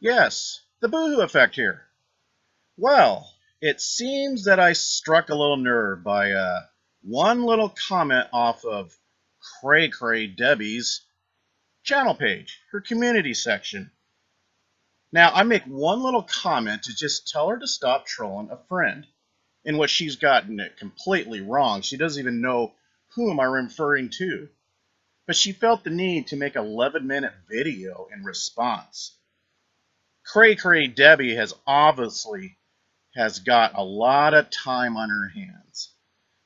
Yes, the boohoo effect here. Well, it seems that I struck a little nerve by one little comment off of Cray Cray Debbie's channel page, her community section. Now, I make one little comment to just tell her to stop trolling a friend, in which she's gotten it completely wrong. She doesn't even know whom I'm referring to. But she felt the need to make an 11-minute video in response. Cray Cray Debbie has got a lot of time on her hands.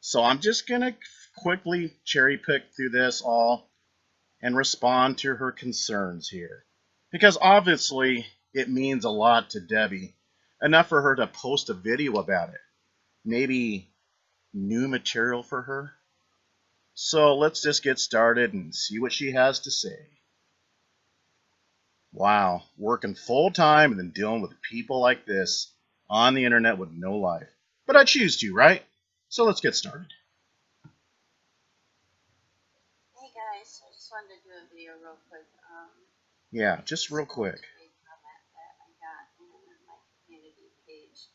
So I'm just going to quickly cherry pick through this all and respond to her concerns here. Because obviously it means a lot to Debbie, enough for her to post a video about it. Maybe new material for her? So let's just get started and see what she has to say. Wow, working full time and then dealing with people like this on the internet with no life. But I choose to, right? So let's get started. Hey guys, I just wanted to do a video real quick. Yeah, just real quick. A comment that I got in my community page.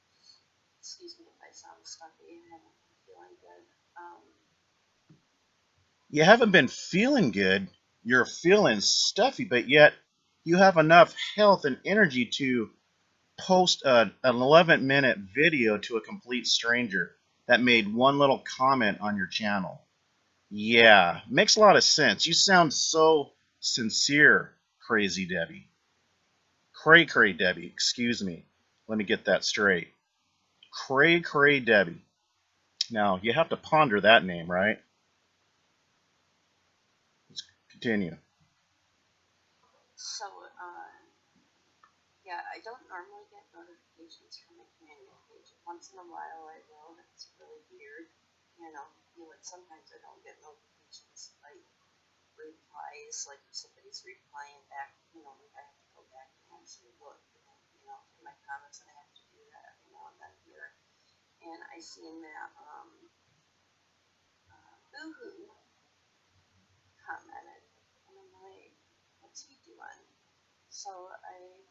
Excuse me if I sound stuffy. I haven't been feeling good. You haven't been feeling good. You're feeling stuffy, but yet you have enough health and energy to post an 11-minute video to a complete stranger that made one little comment on your channel. Yeah, makes a lot of sense. You sound so sincere, Crazy Debbie. Cray Cray Debbie, excuse me. Let me get that straight. Cray Cray Debbie. Now, you have to ponder that name, right? Let's continue. So, yeah, I don't normally get notifications from my community page. Once in a while I will, and it's really weird. Sometimes I don't get notifications like replies, like if somebody's replying back, like I have to go back and actually look, in my comments, and I have to do that every now and then here. And I seen that Boohoo commented, and I'm like, what's he doing? So I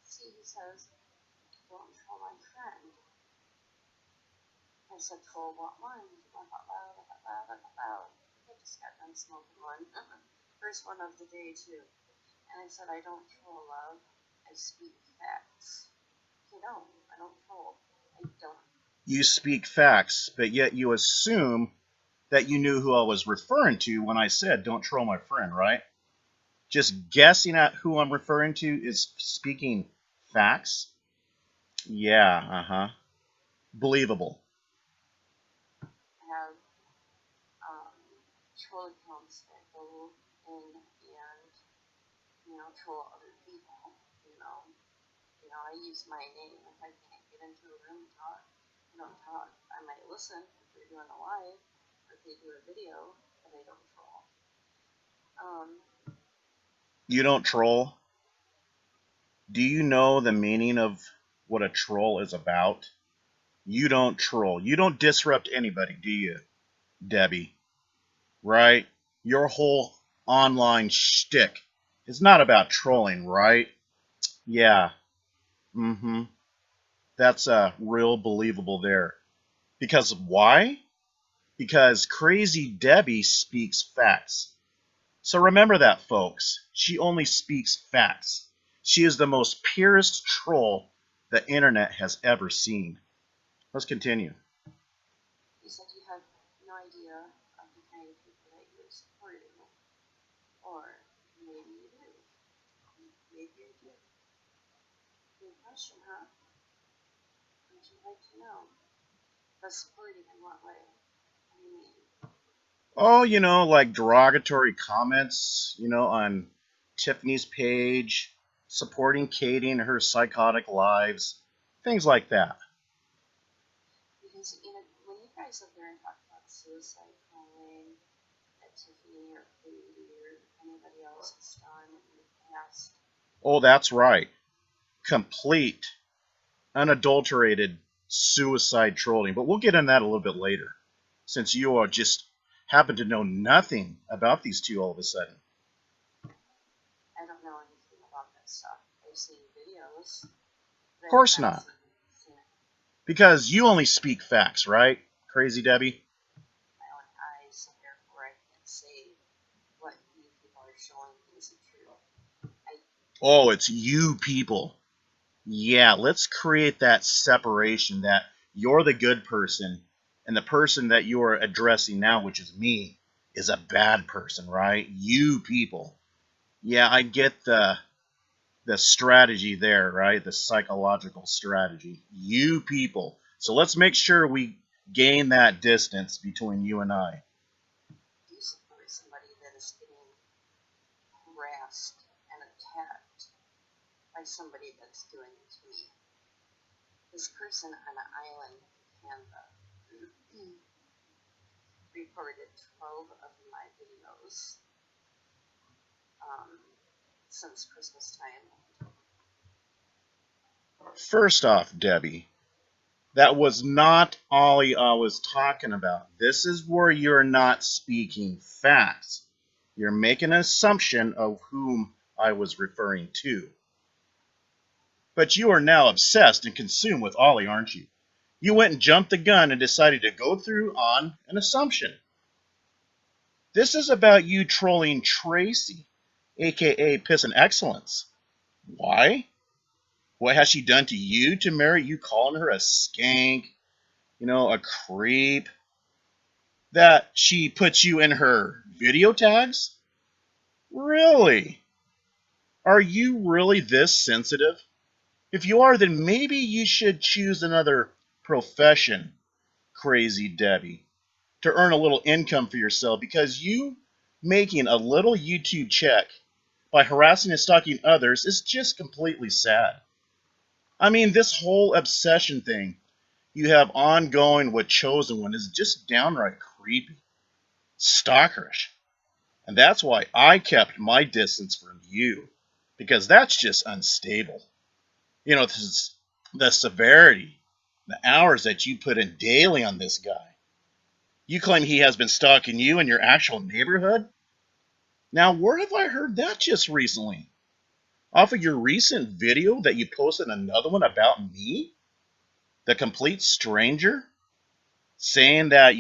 see he says, don't troll my friend. I said, troll what one? He went out loud, out loud, out loud. I just got done smoking one. First one of the day, too. And I said, I don't troll love. I speak facts. No, I don't troll. I don't. You speak facts, but yet you assume that you knew who I was referring to when I said don't troll my friend, right? Just guessing at who I'm referring to is speaking facts? Yeah, believable. I have troll accounts that go in and, troll other people. I use my name. If I can't get into a room and talk, I don't talk. I might listen if they're doing a live or if they do a video, but I don't troll. You don't troll? Do you know the meaning of what a troll is about? You don't troll. You don't disrupt anybody, do you, Debbie? Right? Your whole online shtick is not about trolling, right? Yeah. Mm-hmm. That's real believable there. Because why? Because Crazy Debbie speaks facts. So remember that, folks. She only speaks facts. She is the most purest troll the internet has ever seen. Let's continue. You said you have no idea of the kind of people that you're supporting, or maybe you do. Maybe you do. Good question, huh? Would you like to know? But supporting in what way? What do you mean? Oh, like derogatory comments, on Tiffany's page, supporting Katie and her psychotic lives, things like that. Because, when you guys sit there and talk about suicide calling that Tiffany or Katie or anybody else has done in the past, Oh, that's right. Complete, unadulterated suicide trolling. But we'll get into that a little bit later, since you are just happen to know nothing about these two all of a sudden. I don't know anything about that stuff. I I've seen videos. Of course not. Seen it Because you only speak facts, right, Crazy Debbie? with my own eyes, so therefore I can say what you people are showing isn't true. Oh, it's you people. Yeah, let's create that separation that you're the good person and the person that you are addressing now, which is me, is a bad person, right? You people. Yeah, I get the strategy there, right? The psychological strategy. You people. So let's make sure we gain that distance between you and I. Do you support somebody that is getting harassed and attacked by somebody that's doing it to me? This person on an island in Canada recorded 12 of my videos since Christmas time. First off, Debbie, that was not all I was talking about. This is where you're not speaking facts. You're making an assumption of whom I was referring to. But you are now obsessed and consumed with Ollie, aren't you? You went and jumped the gun and decided to go through on an assumption. This is about you trolling Tracy, aka Piss and Excellence. Why? What has she done to you to merit you calling her a skank, a creep? That she puts you in her video tags? Really? Are you really this sensitive? If you are, then maybe you should choose another profession, Crazy Debbie, to earn a little income for yourself because you making a little YouTube check by harassing and stalking others is just completely sad. I mean, this whole obsession thing you have ongoing with Chosen One is just downright creepy, stalkerish. And that's why I kept my distance from you, because that's just unstable. This is the severity, the hours that you put in daily on this guy. You claim he has been stalking you in your actual neighborhood? Now, where have I heard that just recently? Off of your recent video that you posted another one about me? The complete stranger? Saying that,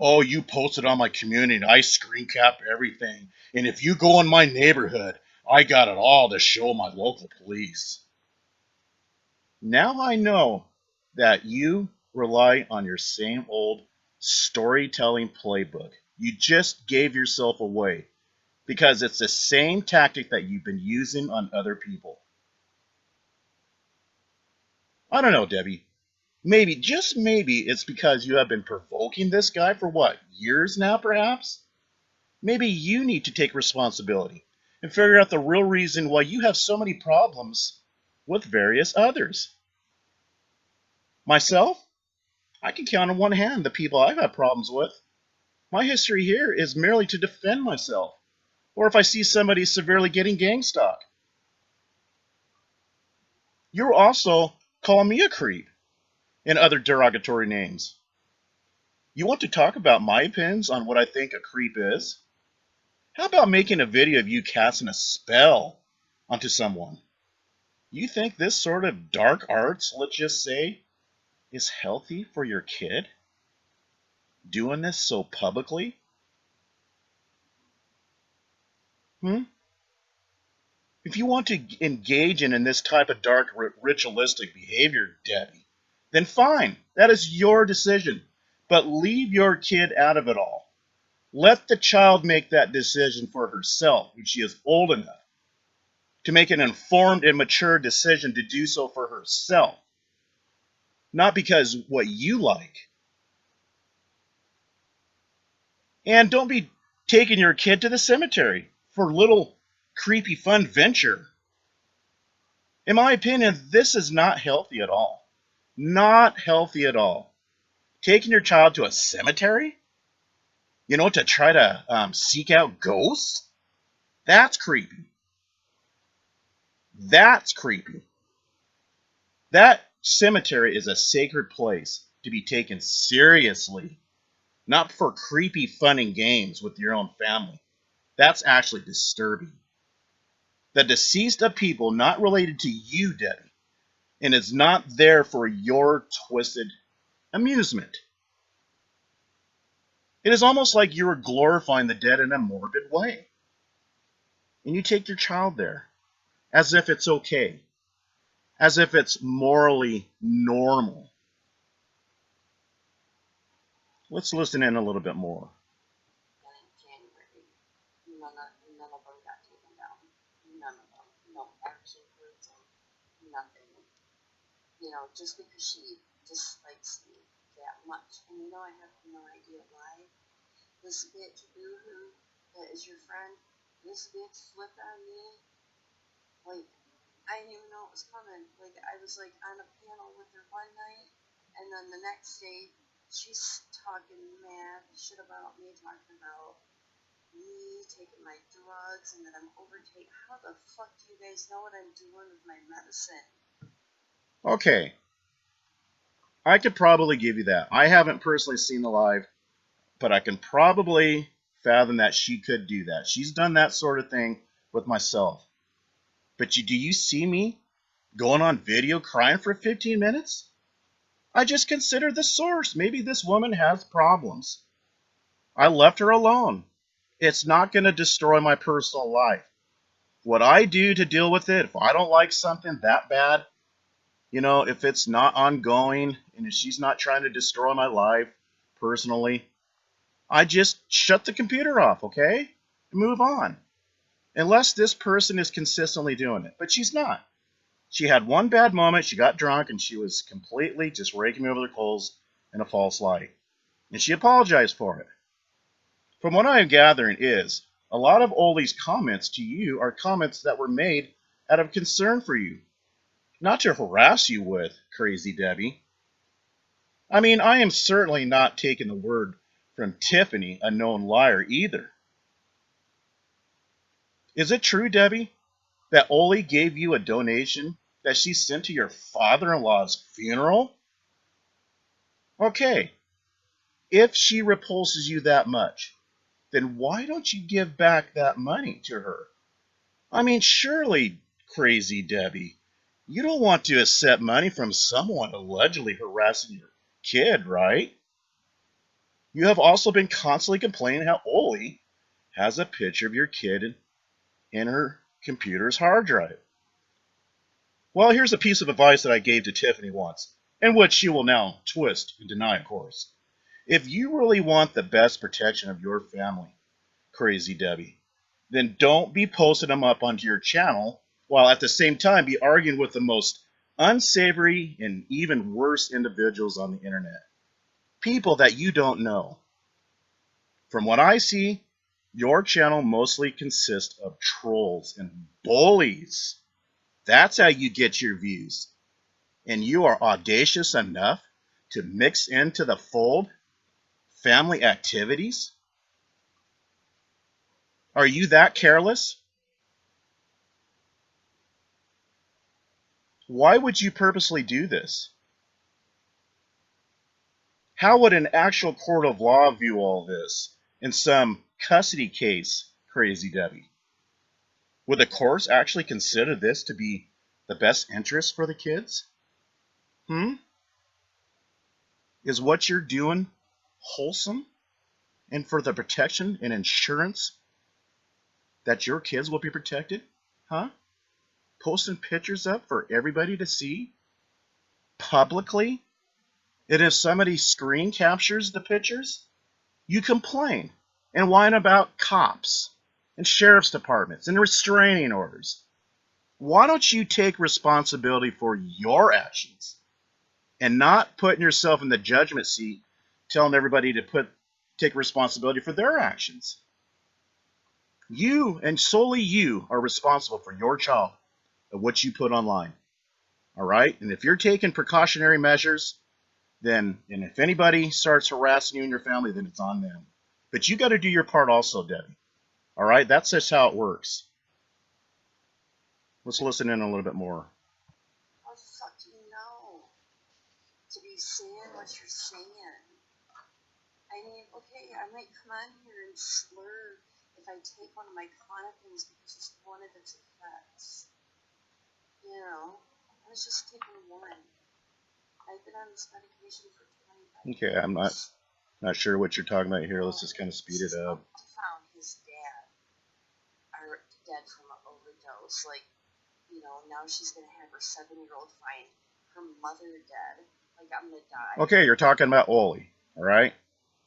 oh, you posted on my community and I screen cap everything. And if you go in my neighborhood, I got it all to show my local police. Now I know that you rely on your same old storytelling playbook. You just gave yourself away because it's the same tactic that you've been using on other people. I don't know, Debbie. Maybe, just maybe, it's because you have been provoking this guy for what, years now, perhaps? Maybe you need to take responsibility and figure out the real reason why you have so many problems with various others. Myself, I can count on one hand the people I've had problems with. My history here is merely to defend myself, or if I see somebody severely getting gang stalked. You're also calling me a creep and other derogatory names. You want to talk about my opinions on what I think a creep is? How about making a video of you casting a spell onto someone? You think this sort of dark arts, let's just say, is healthy for your kid? Doing this so publicly? Hmm? If you want to engage in this type of dark ritualistic behavior, Debbie, then fine. That is your decision. But leave your kid out of it all. Let the child make that decision for herself when she is old enough to make an informed and mature decision to do so for herself, not because what you like. And don't be taking your kid to the cemetery for a little creepy fun venture. In my opinion, this is not healthy at all. Not healthy at all. Taking your child to a cemetery, to try to seek out ghosts, that's creepy. That's creepy. That cemetery is a sacred place to be taken seriously, not for creepy fun and games with your own family. That's actually disturbing. The deceased of people not related to you, Debbie, and is not there for your twisted amusement. It is almost like you are glorifying the dead in a morbid way. And you take your child there as if it's okay, as if it's morally normal. Let's listen in a little bit more. And in January, none of them got taken down. None of them. No action groups, nothing. You know, just because she dislikes me that much. And you know, I have no idea why. This bitch, Boo-Hoo, that is your friend, this bitch flipped on me. Like, I didn't even know it was coming. Like, I was, like, on a panel with her one night, and then the next day, she's talking mad shit about me, talking about me taking my drugs, and that I'm overtaking. How the fuck do you guys know what I'm doing with my medicine? Okay, I could probably give you that. I haven't personally seen the live, but I can probably fathom that she could do that. She's done that sort of thing with myself. But do you see me going on video crying for 15 minutes? I just considered the source. Maybe this woman has problems. I left her alone. It's not going to destroy my personal life. What I do to deal with it, if I don't like something that bad, if it's not ongoing and if she's not trying to destroy my life personally, I just shut the computer off, okay? Move on. Unless this person is consistently doing it. But she's not. She had one bad moment, she got drunk, and she was completely just raking me over the coals in a false light. And she apologized for it. From what I am gathering is, a lot of Oli's comments to you are comments that were made out of concern for you, not to harass you with, Crazy Debbie. I mean, I am certainly not taking the word from Tiffany, a known liar, either. Is it true, Debbie, that Oli gave you a donation that she sent to your father-in-law's funeral? Okay, if she repulses you that much, then why don't you give back that money to her? I mean, surely, Crazy Debbie, you don't want to accept money from someone allegedly harassing your kid, right? You have also been constantly complaining how Oli has a picture of your kid in her computer's hard drive. Well, here's a piece of advice that I gave to Tiffany once, and which she will now twist and deny, of course. If you really want the best protection of your family, Crazy Debbie, then don't be posting them up onto your channel while at the same time be arguing with the most unsavory and even worse individuals on the internet. People that you don't know. From what I see, your channel mostly consists of trolls and bullies. That's how you get your views. And you are audacious enough to mix into the fold family activities? Are you that careless? Why would you purposely do this? How would an actual court of law view all this in some custody case, Crazy Debbie? Would the courts actually consider this to be the best interest for the kids? Hmm? Is what you're doing wholesome and for the protection and insurance that your kids will be protected? Huh? Posting pictures up for everybody to see publicly? And if somebody screen captures the pictures, you complain and whine about cops and sheriff's departments and restraining orders. Why don't you take responsibility for your actions and not putting yourself in the judgment seat telling everybody to take responsibility for their actions? You and solely you are responsible for your child and what you put online. All right? And if you're taking precautionary measures, and if anybody starts harassing you and your family, then it's on them. But you got to do your part also, Debbie. All right? That's just how it works. Let's listen in a little bit more. How the fuck do you know to be saying what you're saying? I mean, okay, I might come on here and slur if I take one of my Clonopins because it's one of its effects. You know, I was just taking one. I've been on this medication for 25 Okay, years. I'm not sure what you're talking about here. Let's just kind of speed it up. Found his dad, or dead from an overdose. Like, you know, now she's gonna have her 7-year-old find her mother dead. Like, I'm gonna die. Okay, you're talking about Oli, all right?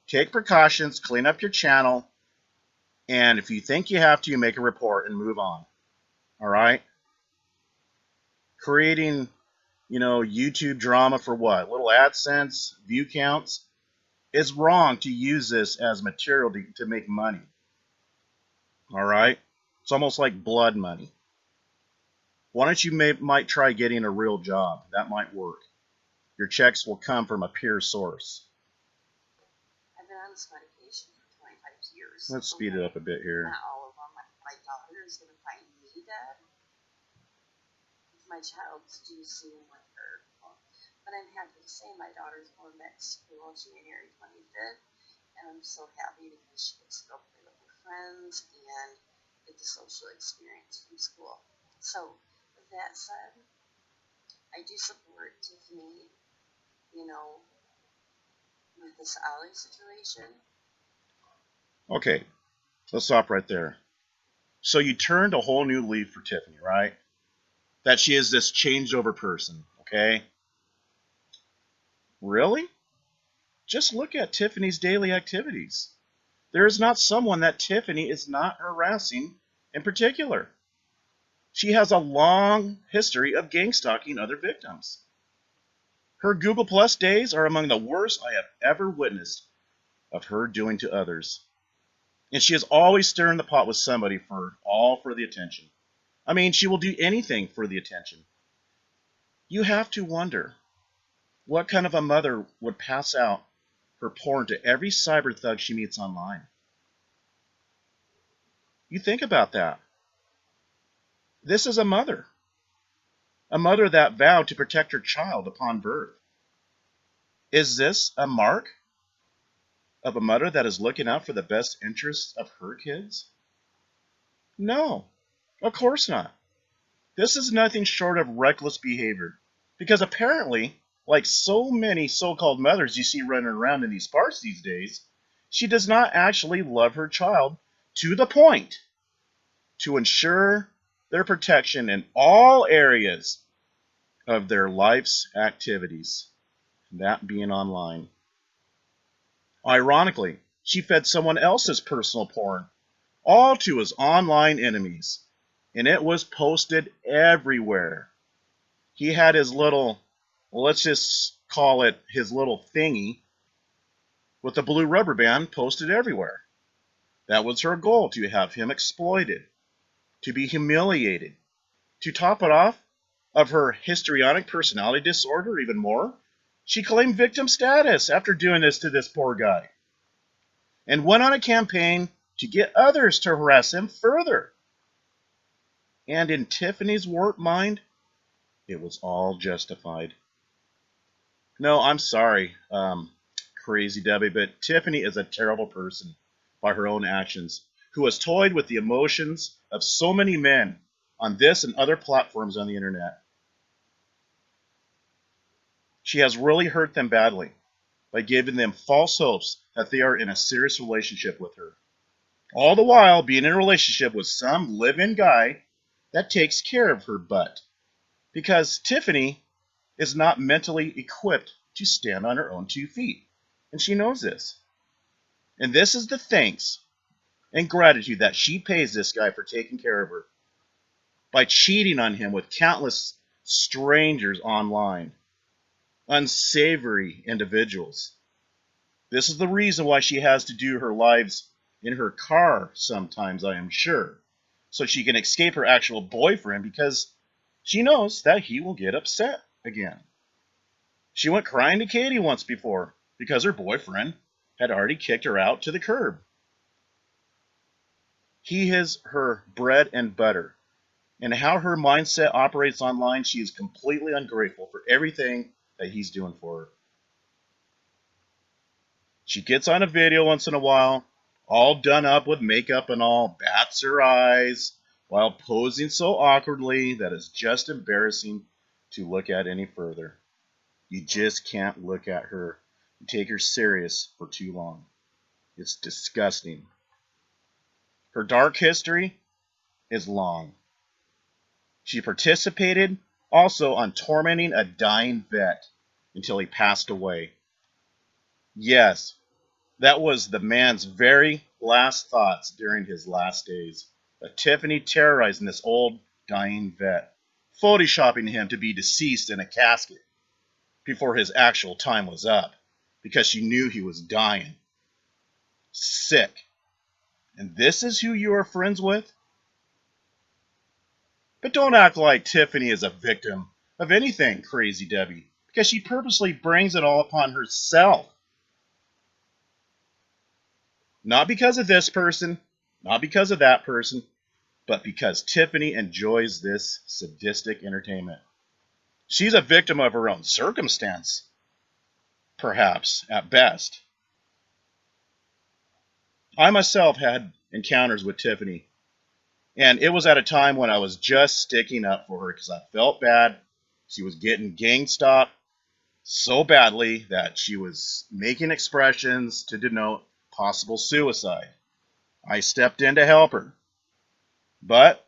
Take precautions, clean up your channel, and if you think you have to, you make a report and move on, all right? Creating, YouTube drama for what? Little AdSense, view counts? It's wrong to use this as material to make money, all right? It's almost like blood money. Why don't you might try getting a real job? That might work. Your checks will come from a pure source. I've been on this medication for 25 years. Let's speed it up a bit here. Not all of them. My daughter is going to find me dead if my child's due soon with her. But I'm happy to say my daughter's going back to school January 25th, and I'm so happy because she gets to go play with her friends and get the social experience from school. So, with that said, I do support Tiffany, with this Ollie situation. Okay, let's stop right there. So you turned a whole new leaf for Tiffany, right? That she is this changed over person, okay? Really? Just look at Tiffany's daily activities. There is not someone that Tiffany is not harassing in particular. She has a long history of gang stalking other victims. Her Google Plus days are among the worst I have ever witnessed of her doing to others. And she is always stirring the pot with somebody for the attention. I mean, she will do anything for the attention. You have to wonder, what kind of a mother would pass out her porn to every cyber thug she meets online? You think about that. This is a mother that vowed to protect her child upon birth. Is this a mark of a mother that is looking out for the best interests of her kids? No, of course not. This is nothing short of reckless behavior, because apparently, like so many so-called mothers you see running around in these parks these days, she does not actually love her child to the point to ensure their protection in all areas of their life's activities, that being online. Ironically, she fed someone else's personal porn, all to his online enemies, and it was posted everywhere. He had his little, let's just call it his little thingy, with the blue rubber band posted everywhere. That was her goal, to have him exploited, to be humiliated. To top it off of her histrionic personality disorder even more, she claimed victim status after doing this to this poor guy, and went on a campaign to get others to harass him further. And in Tiffany's warped mind, it was all justified. No, I'm sorry, Crazy Debbie, but Tiffany is a terrible person by her own actions, who has toyed with the emotions of so many men on this and other platforms on the internet. She has really hurt them badly by giving them false hopes that they are in a serious relationship with her, all the while being in a relationship with some live-in guy that takes care of her butt, because Tiffany is not mentally equipped to stand on her own 2 feet, and she knows this. And this is the thanks and gratitude that she pays this guy for taking care of her, by cheating on him with countless strangers online, unsavory individuals. This is the reason why she has to do her lives in her car sometimes, I am sure, so she can escape her actual boyfriend, because she knows that he will get upset again. She went crying to Katie once before because her boyfriend had already kicked her out to the curb. He is her bread and butter, and how her mindset operates online, she is completely ungrateful for everything that he's doing for her. She gets on a video once in a while. all done up with makeup and all, bats her eyes while posing so awkwardly that it's just embarrassing to look at any further. You just can't look at her and take her serious for too long. It's disgusting. Her dark history is long. She participated also on tormenting a dying vet until he passed away. Yes, that was the man's very last thoughts during his last days. Tiffany terrorizing this old dying vet, photoshopping him to be deceased in a casket before his actual time was up because she knew he was dying. Sick. And this is who you are friends with? But don't act like Tiffany is a victim of anything, Crazy Debbie, because she purposely brings it all upon herself. Not because of this person, not because of that person, but because Tiffany enjoys this sadistic entertainment. She's a victim of her own circumstance, perhaps, at best. I myself had encounters with Tiffany, and it was at a time when I was just sticking up for her because I felt bad. She was getting gang stalked so badly that she was making expressions to denote possible suicide. I stepped in to help her. But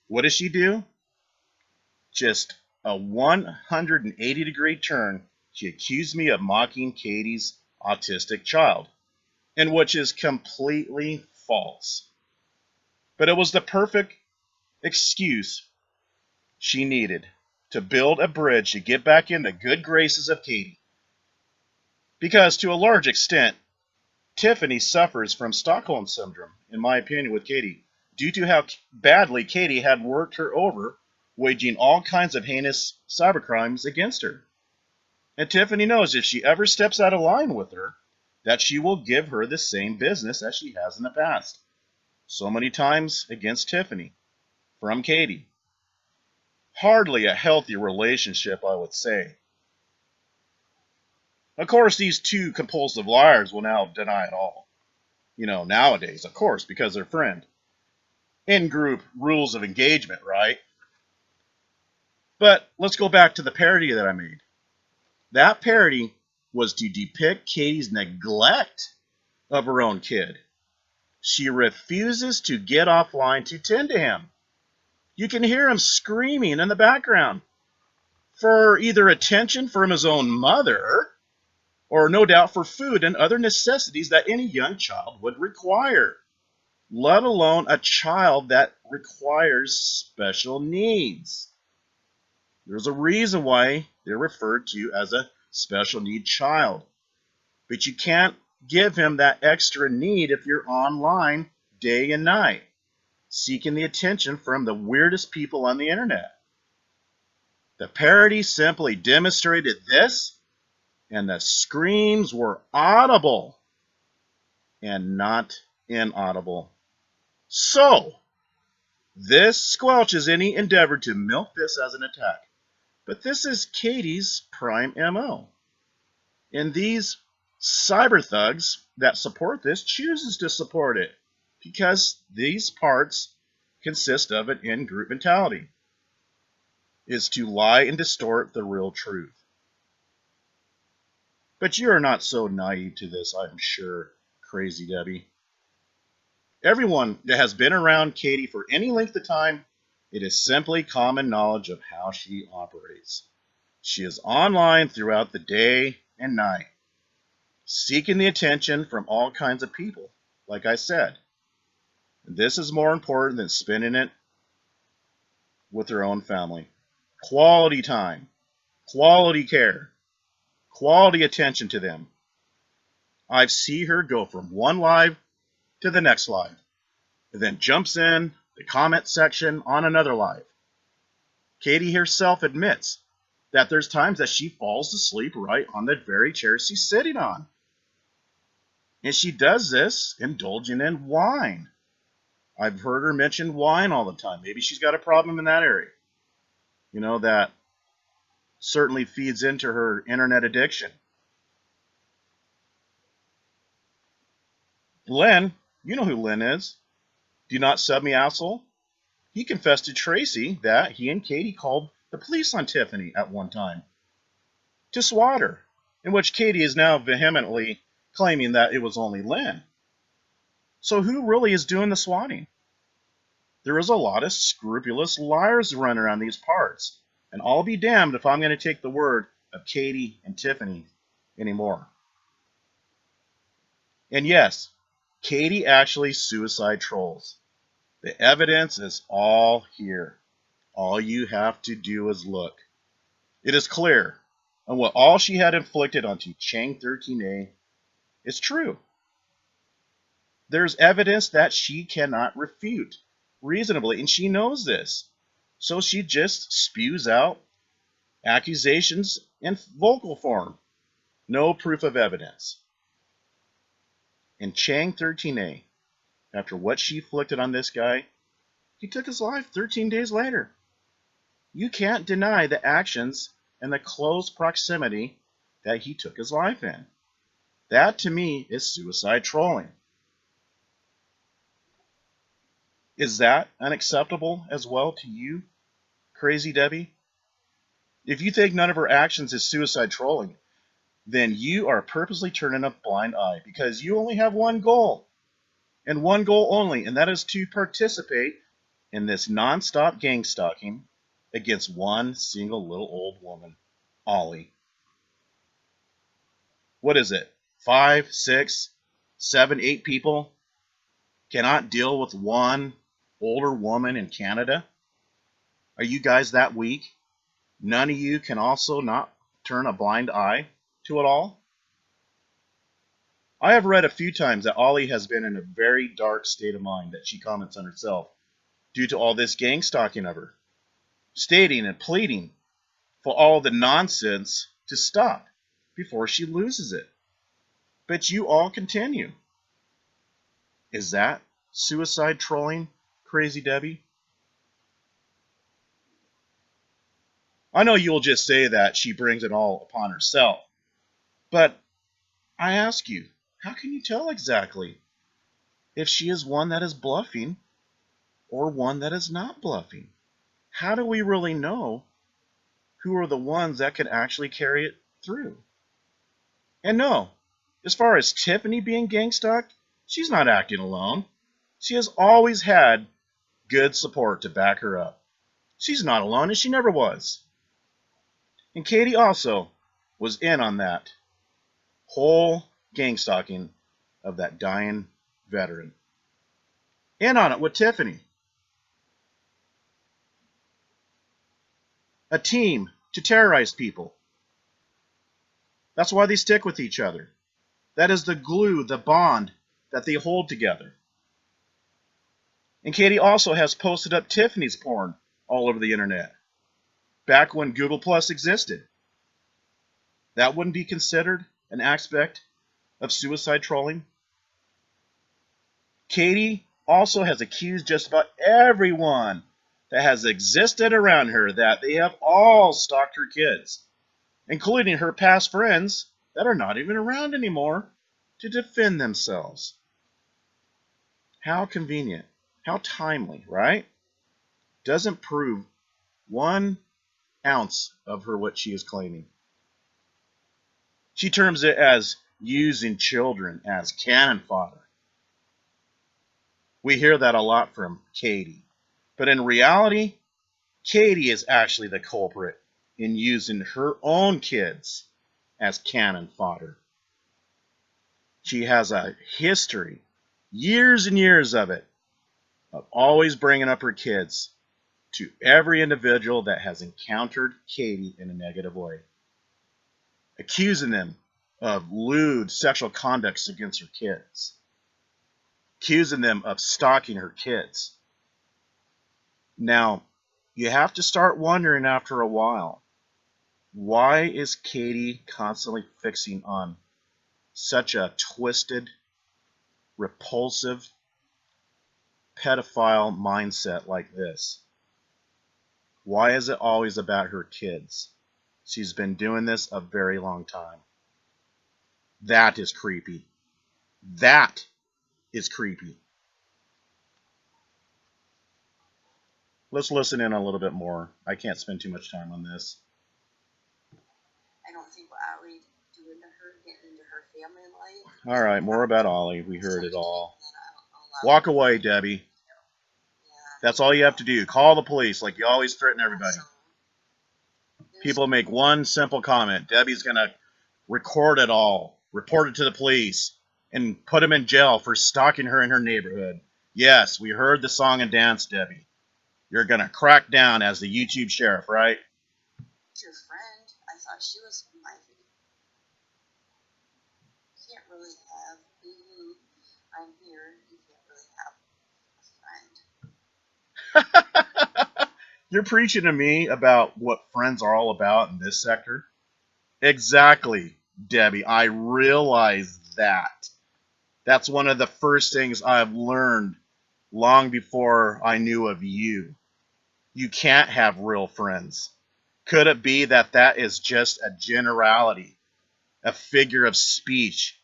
what does she do? Just a 180-degree turn. She accused me of mocking Katie's autistic child, and which is completely false. But it was the perfect excuse she needed to build a bridge to get back in the good graces of Katie. Because to a large extent, Tiffany suffers from Stockholm Syndrome, in my opinion, with Katie, due to how badly Katie had worked her over, waging all kinds of heinous cybercrimes against her. And Tiffany knows if she ever steps out of line with her, that she will give her the same business as she has in the past. So many times against Tiffany, from Katie. Hardly a healthy relationship, I would say. Of course, these two compulsive liars will now deny it all. Nowadays, of course, because they're friends. In-group rules of engagement, right? But let's go back to the parody that I made. That parody was to depict Katie's neglect of her own kid. She refuses to get offline to tend to him. You can hear him screaming in the background for either attention from his own mother or no doubt for food and other necessities that any young child would require, let alone a child that requires special needs. There's a reason why they're referred to as a special need child. But you can't give him that extra need if you're online day and night, seeking the attention from the weirdest people on the internet. The parody simply demonstrated this, and the screams were audible and not inaudible. So, this squelches any endeavor to milk this as an attack. But this is Katie's prime MO. And these cyber thugs that support this chooses to support it because these parts consist of an in-group mentality, is to lie and distort the real truth. But you are not so naive to this, I'm sure, Crazy Debbie. Everyone that has been around Katie for any length of time, it is simply common knowledge of how she operates. She is online throughout the day and night, seeking the attention from all kinds of people, like I said. This is more important than spending it with her own family. Quality time, quality care, quality attention to them. I've seen her go from one live to the next live, and then jumps in the comment section on another live. Katie herself admits that there's times that she falls asleep right on the very chair she's sitting on. And she does this indulging in wine. I've heard her mention wine all the time. Maybe she's got a problem in that area. That certainly feeds into her internet addiction. Len You know who Lynn is. Do you not sub me, asshole? He confessed to Tracy that he and Katie called the police on Tiffany at one time to swat her, in which Katie is now vehemently claiming that it was only Lynn. So who really is doing the swatting? There is a lot of scrupulous liars running around these parts, and I'll be damned if I'm going to take the word of Katie and Tiffany anymore. And yes, Katie actually suicide trolls. The evidence is all here. All you have to do is look. It is clear, and what all she had inflicted onto Chang 13A is true. There's evidence that she cannot refute reasonably, and she knows this. So she just spews out accusations in vocal form. No proof of evidence. And Chang 13A, after what she inflicted on this guy, he took his life 13 days later. You can't deny the actions and the close proximity that he took his life in. That to me is suicide trolling. Is that unacceptable as well to you, Crazy Debbie? If you think none of her actions is suicide trolling, then you are purposely turning a blind eye because you only have one goal, and one goal only, and that is to participate in this non-stop gang stalking against one single little old woman, Ollie. What is it? 5, 6, 7, 8 people cannot deal with one older woman in Canada? Are you guys that weak? None of you can also not turn a blind eye to it all? I have read a few times that Ollie has been in a very dark state of mind that she comments on herself due to all this gang stalking of her, stating and pleading for all the nonsense to stop before she loses it. But you all continue. Is that suicide trolling, Crazy Debbie? I know you'll just say that she brings it all upon herself, but I ask you, how can you tell exactly if she is one that is bluffing or one that is not bluffing? How do we really know who are the ones that could actually carry it through? And no, as far as Tiffany being gang stalked, she's not acting alone. She has always had good support to back her up. She's not alone, and she never was. And Katie also was in on that whole gang stalking of that dying veteran. In on it with Tiffany. A team to terrorize people. That's why they stick with each other. That is the glue, the bond that they hold together. And Katie also has posted up Tiffany's porn all over the internet. Back when Google Plus existed. That wouldn't be considered an aspect of suicide trolling. Katie also has accused just about everyone that has existed around her that they have all stalked her kids, including her past friends that are not even around anymore to defend themselves. How convenient. How timely, right? Doesn't prove 1 ounce of her what she is claiming. She terms it as using children as cannon fodder. We hear that a lot from Katie. But in reality, Katie is actually the culprit in using her own kids as cannon fodder. She has a history, years and years of it, of always bringing up her kids to every individual that has encountered Katie in a negative way, accusing them of lewd sexual conducts against her kids, accusing them of stalking her kids. Now, you have to start wondering after a while, why is Katie constantly fixing on such a twisted, repulsive, pedophile mindset like this? Why is it always about her kids? She's been doing this a very long time. That is creepy. That is creepy. Let's listen in a little bit more. I can't spend too much time on this. I don't think what Allie doing to her, getting into her family life. All right, more about Ollie. We heard it all. I'll Walk away, Debbie. Yeah. That's all you have to do. Call the police like you always threaten everybody. People make one simple comment. Debbie's going to record it all, report it to the police, and put him in jail for stalking her in her neighborhood. Yes, we heard the song and dance, Debbie. You're going to crack down as the YouTube sheriff, right? Your friend, I thought she was my favorite. You can't really have, I'm here, you can't really have a friend. You're preaching to me about what friends are all about in this sector? Exactly, Debbie. I realize that. That's one of the first things I've learned long before I knew of you. You can't have real friends. Could it be that that is just a generality, a figure of speech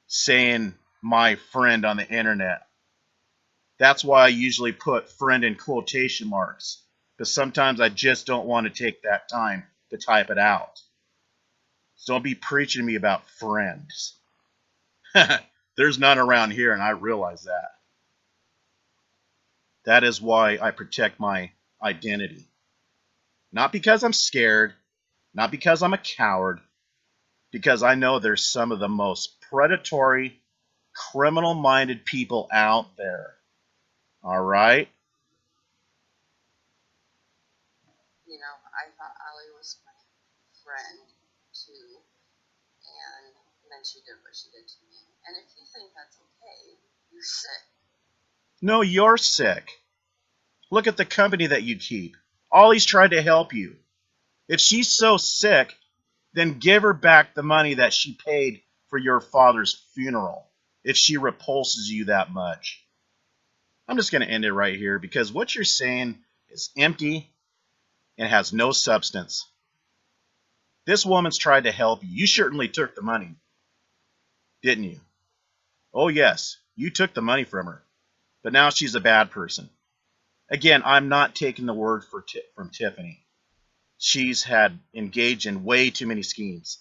saying my friend on the internet? That's why I usually put friend in quotation marks, because sometimes I just don't want to take that time to type it out. So don't be preaching to me about friends. There's none around here, and I realize that. That is why I protect my identity. Not because I'm scared, not because I'm a coward, because I know there's some of the most predatory, criminal minded people out there. All right? You know, I thought Allie was my friend too, and then she did what she did to me. And if you think that's okay, you're sick. No, you're sick. Look at the company that you keep. Ollie's tried to help you. If she's so sick, then give her back the money that she paid for your father's funeral, if she repulses you that much. I'm just going to end it right here because what you're saying is empty and has no substance. This woman's tried to help you. You certainly took the money, didn't you? Oh, yes, you took the money from her, but now she's a bad person. Again, I'm not taking the word from Tiffany. She's had engaged in way too many schemes.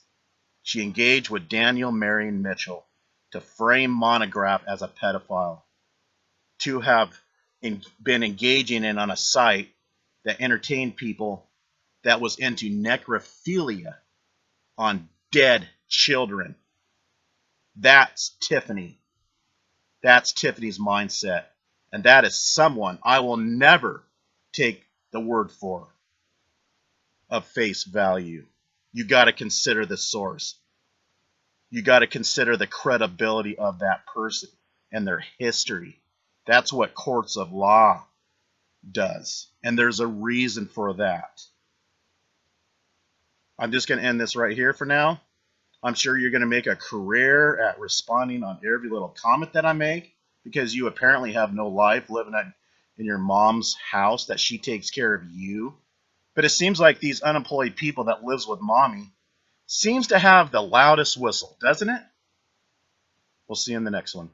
She engaged with Daniel Marion Mitchell to frame Monograph as a pedophile, to have been engaging in on a site that entertained people that was into necrophilia on dead children. That's Tiffany. That's Tiffany's mindset. And that is someone I will never take the word for of face value. You got to consider the source. You got to consider the credibility of that person and their history. That's what courts of law does. And there's a reason for that. I'm just going to end this right here for now. I'm sure you're going to make a career at responding on every little comment that I make because you apparently have no life living in your mom's house that she takes care of you. But it seems like these unemployed people that lives with mommy seems to have the loudest whistle, doesn't it? We'll see you in the next one.